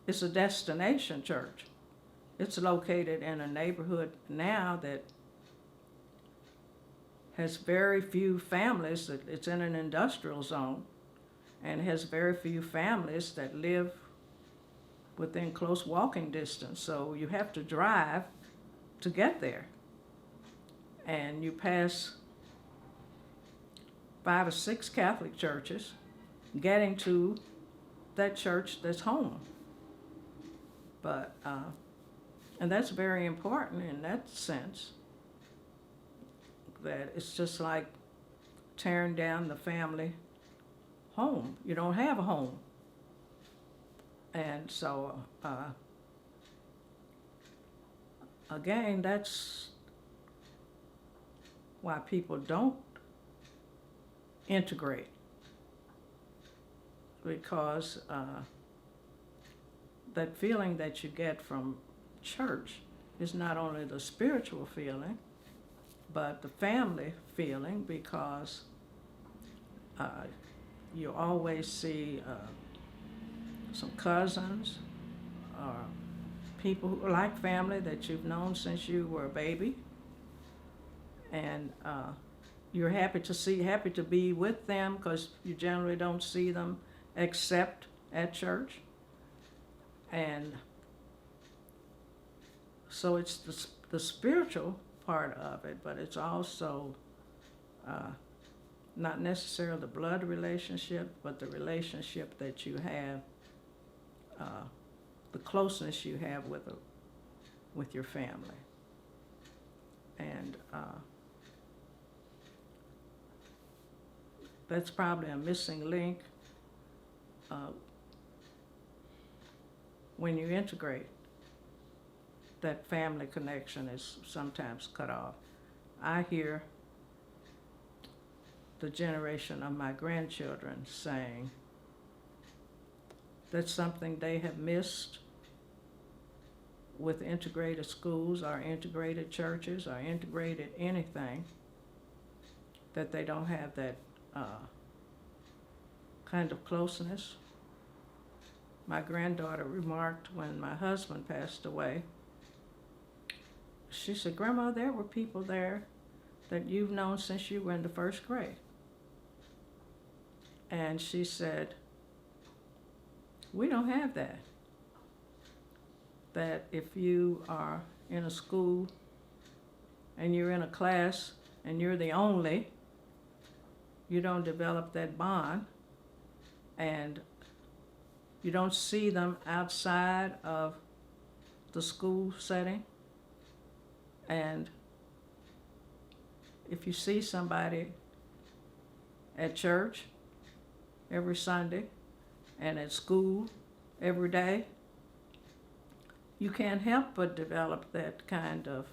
is a destination church. It's located in a neighborhood now that has very few families. It's in an industrial zone and has very few families that live within close walking distance. So you have to drive to get there. And you pass 5 or 6 Catholic churches getting to that church that's home. But, and that's very important in that sense, that it's just like tearing down the family home. You don't have a home. And so, again, that's why people don't integrate, because that feeling that you get from church is not only the spiritual feeling, but the family feeling, because you always see some cousins or people who like family that you've known since you were a baby, and you're happy to be with them because you generally don't see them except at church. And so it's the spiritual part of it, but it's also not necessarily the blood relationship, but the relationship that you have, the closeness you have with your family. And that's probably a missing link when you integrate. That family connection is sometimes cut off. I hear the generation of my grandchildren saying that's something they have missed with integrated schools or integrated churches or integrated anything, that they don't have that kind of closeness. My granddaughter remarked when my husband passed away, she said, "Grandma, there were people there that you've known since you were in the first grade." And she said, "We don't have that. That if you are in a school and you're in a class and you're the only, you don't develop that bond, and you don't see them outside of the school setting. And if you see somebody at church every Sunday and at school every day, you can't help but develop that kind of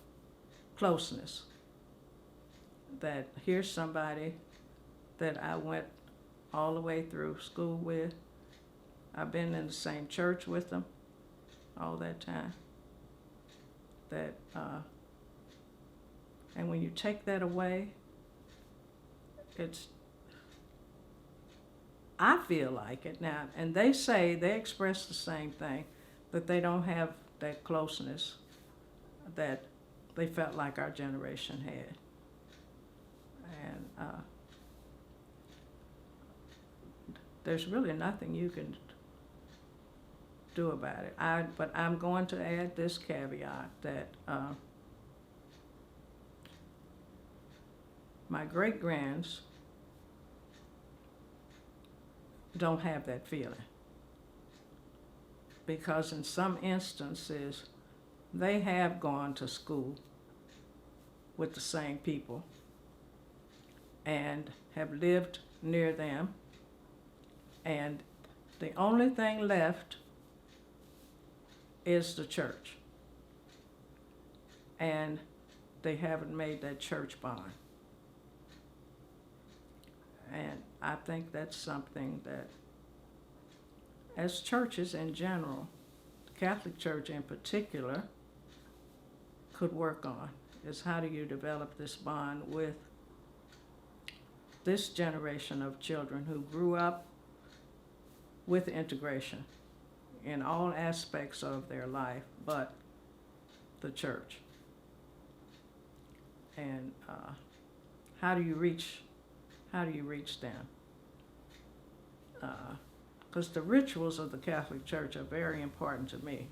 closeness. That here's somebody that I went all the way through school with. I've been in the same church with them all that time. That and when you take that away, I feel like it now, and they express the same thing, that they don't have that closeness that they felt like our generation had. And there's really nothing you can do about it. But I'm going to add this caveat that my great-grands don't have that feeling, because in some instances they have gone to school with the same people and have lived near them, and the only thing left is the church, and they haven't made that church bond. And I think that's something that, as churches in general, the Catholic Church in particular, could work on, is how do you develop this bond with this generation of children who grew up with integration in all aspects of their life but the church. And how do you reach them? Because the rituals of the Catholic Church are very important to me.